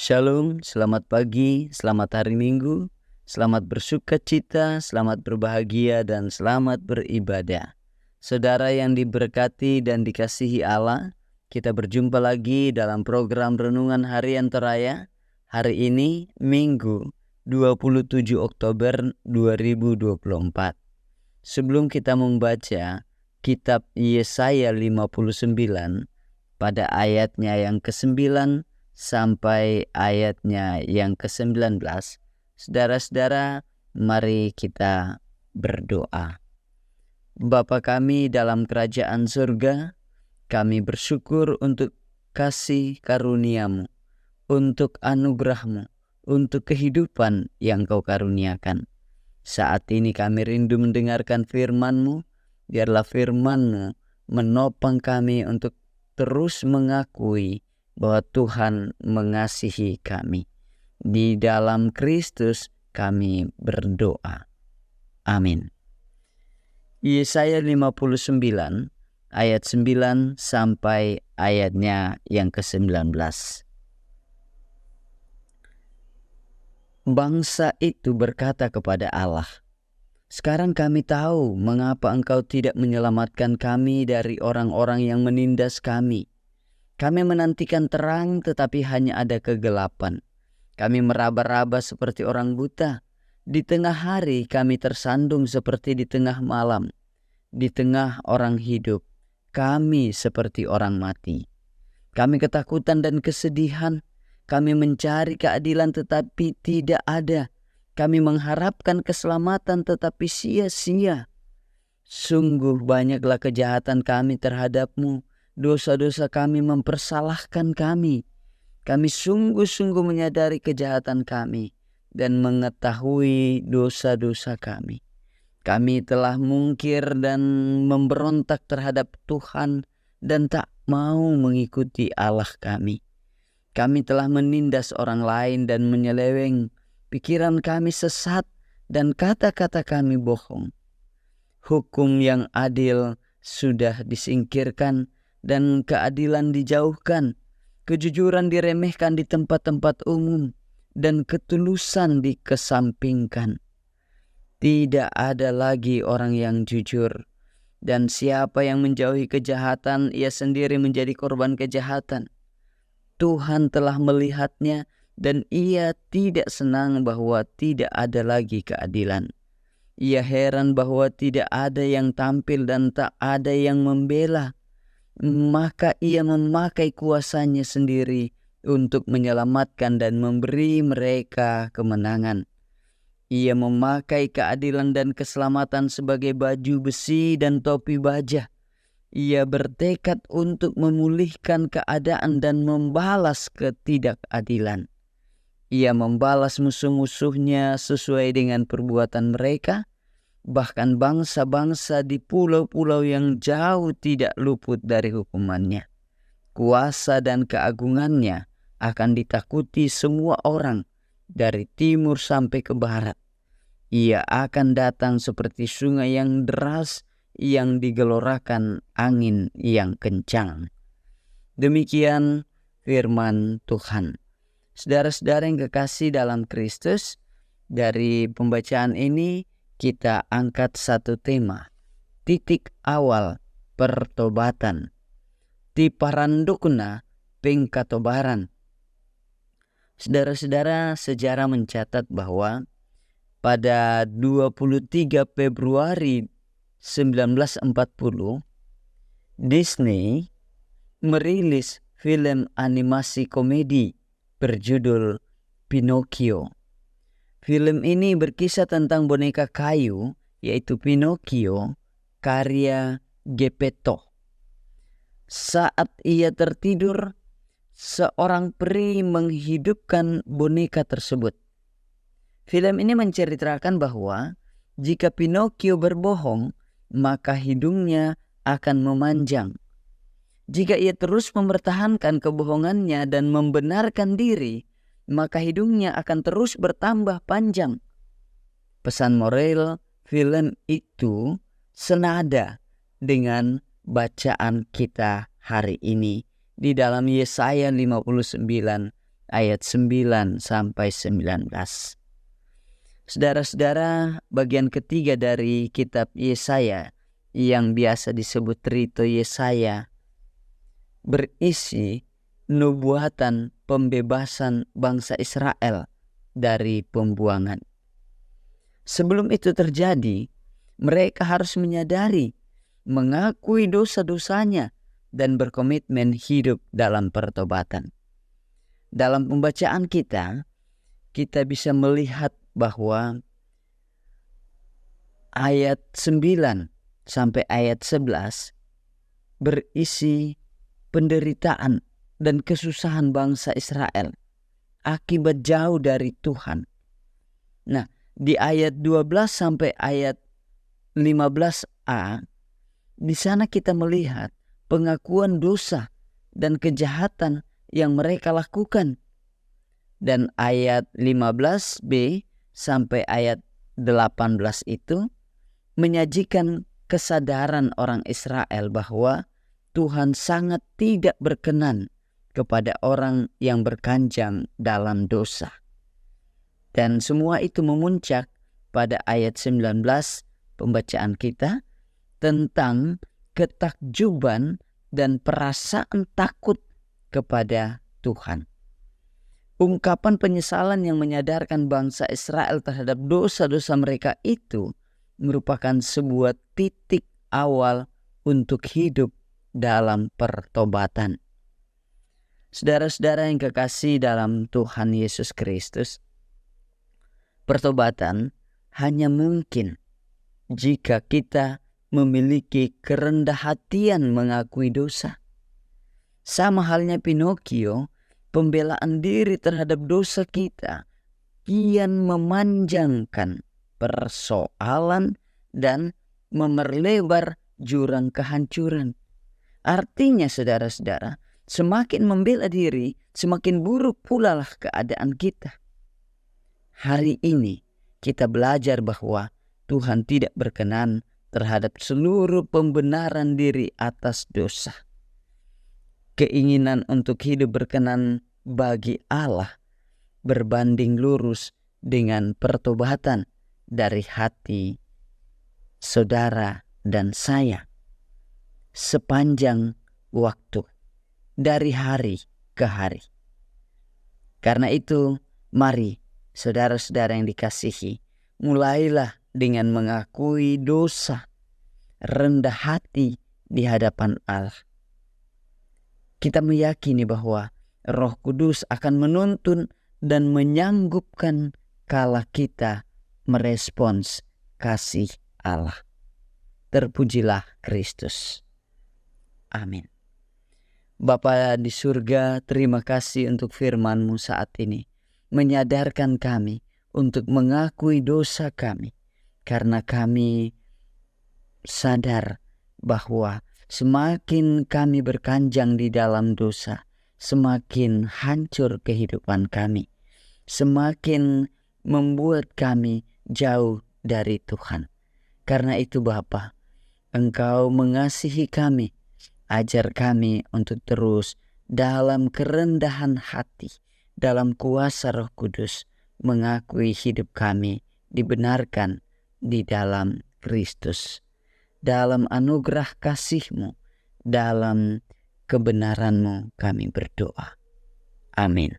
Shalom, selamat pagi, selamat hari Minggu, selamat bersukacita, selamat berbahagia, dan selamat beribadah. Saudara yang diberkati dan dikasihi Allah, kita berjumpa lagi dalam program Renungan Harian Teraya. Hari ini, Minggu 27 Oktober 2024. Sebelum kita membaca kitab Yesaya 59 pada ayatnya yang ke-9 sampai ayatnya yang ke-19, saudara-saudara, mari kita berdoa. Bapa kami dalam kerajaan surga, kami bersyukur untuk kasih karunia-Mu, untuk anugerah-Mu, untuk kehidupan yang Kau karuniakan. Saat ini kami rindu mendengarkan firman-Mu, biarlah firman-Mu menopang kami untuk terus mengakui bahwa Tuhan mengasihi kami. Di dalam Kristus kami berdoa. Amin. Yesaya 59 ayat 9 sampai ayatnya yang ke-19. Bangsa itu berkata kepada Allah, "Sekarang kami tahu mengapa Engkau tidak menyelamatkan kami dari orang-orang yang menindas kami. Kami menantikan terang tetapi hanya ada kegelapan. Kami meraba-raba seperti orang buta. Di tengah hari kami tersandung seperti di tengah malam. Di tengah orang hidup, kami seperti orang mati. Kami ketakutan dan kesedihan. Kami mencari keadilan tetapi tidak ada. Kami mengharapkan keselamatan tetapi sia-sia. Sungguh banyaklah kejahatan kami terhadap-Mu. Dosa-dosa kami mempersalahkan kami. Kami sungguh-sungguh menyadari kejahatan kami dan mengetahui dosa-dosa kami. Kami telah mungkir dan memberontak terhadap Tuhan dan tak mau mengikuti Allah kami. Kami telah menindas orang lain dan menyeleweng. Pikiran kami sesat dan kata-kata kami bohong. Hukum yang adil sudah disingkirkan dan keadilan dijauhkan. Kejujuran diremehkan di tempat-tempat umum dan ketulusan dikesampingkan. Tidak ada lagi orang yang jujur, dan siapa yang menjauhi kejahatan, ia sendiri menjadi korban kejahatan. Tuhan telah melihatnya dan ia tidak senang bahwa tidak ada lagi keadilan. Ia heran bahwa tidak ada yang tampil dan tak ada yang membela. Maka ia memakai kuasanya sendiri untuk menyelamatkan dan memberi mereka kemenangan. Ia memakai keadilan dan keselamatan sebagai baju besi dan topi baja. Ia bertekad untuk memulihkan keadaan dan membalas ketidakadilan. Ia membalas musuh-musuhnya sesuai dengan perbuatan mereka. Bahkan bangsa-bangsa di pulau-pulau yang jauh tidak luput dari hukumannya. Kuasa dan keagungannya akan ditakuti semua orang dari timur sampai ke barat. Ia akan datang seperti sungai yang deras yang digelorakan angin yang kencang. Demikian firman Tuhan. Saudara-saudara yang kekasih dalam Kristus, dari pembacaan ini kita angkat satu tema, titik awal pertobatan. Ti parandukna pengkatobaran. Saudara-saudara, sejarah mencatat bahwa pada 23 Februari 1940, Disney merilis film animasi komedi berjudul Pinocchio. Film ini berkisah tentang boneka kayu, yaitu Pinocchio, karya Geppetto. Saat ia tertidur, seorang peri menghidupkan boneka tersebut. Film ini menceritakan bahwa jika Pinocchio berbohong, maka hidungnya akan memanjang. Jika ia terus mempertahankan kebohongannya dan membenarkan diri, maka hidungnya akan terus bertambah panjang. Pesan moral film itu senada dengan bacaan kita hari ini di dalam Yesaya 59 ayat 9 sampai 19. Saudara-saudara, bagian ketiga dari kitab Yesaya yang biasa disebut Trito Yesaya berisi nubuatan pembebasan bangsa Israel dari pembuangan. Sebelum itu terjadi, mereka harus menyadari, mengakui dosa-dosanya, dan berkomitmen hidup dalam pertobatan. Dalam pembacaan kita bisa melihat bahwa ayat 9 sampai ayat 11 berisi penderitaan dan kesusahan bangsa Israel akibat jauh dari Tuhan. Nah, di ayat 12 sampai ayat 15a, di sana kita melihat pengakuan dosa dan kejahatan yang mereka lakukan. Dan ayat 15b sampai ayat 18 itu menyajikan kesadaran orang Israel bahwa Tuhan sangat tidak berkenan kepada orang yang berkanjang dalam dosa. Dan semua itu memuncak pada ayat 19 pembacaan kita tentang ketakjuban dan perasaan takut kepada Tuhan. Ungkapan penyesalan yang menyadarkan bangsa Israel terhadap dosa-dosa mereka itu merupakan sebuah titik awal untuk hidup dalam pertobatan. Saudara-saudara yang kekasih dalam Tuhan Yesus Kristus, pertobatan hanya mungkin jika kita memiliki kerendah hatian mengakui dosa. Sama halnya Pinocchio, pembelaan diri terhadap dosa kita kian memanjangkan persoalan dan memerlebar jurang kehancuran. Artinya saudara-saudara, semakin membela diri, semakin buruk pula lah keadaan kita. Hari ini kita belajar bahwa Tuhan tidak berkenan terhadap seluruh pembenaran diri atas dosa. Keinginan untuk hidup berkenan bagi Allah berbanding lurus dengan pertobatan dari hati saudara dan saya sepanjang waktu, dari hari ke hari. Karena itu, mari saudara-saudara yang dikasihi, mulailah dengan mengakui dosa, rendah hati di hadapan Allah. Kita meyakini bahwa Roh Kudus akan menuntun dan menyanggupkan kala kita merespons kasih Allah. Terpujilah Kristus. Amin. Bapa di surga, terima kasih untuk firman-Mu saat ini. Menyadarkan kami untuk mengakui dosa kami. Karena kami sadar bahwa semakin kami berkanjang di dalam dosa, semakin hancur kehidupan kami. Semakin membuat kami jauh dari Tuhan. Karena itu Bapa, Engkau mengasihi kami. Ajar kami untuk terus dalam kerendahan hati, dalam kuasa Roh Kudus, mengakui hidup kami dibenarkan di dalam Kristus. Dalam anugerah kasih-Mu, dalam kebenaran-Mu kami berdoa. Amin.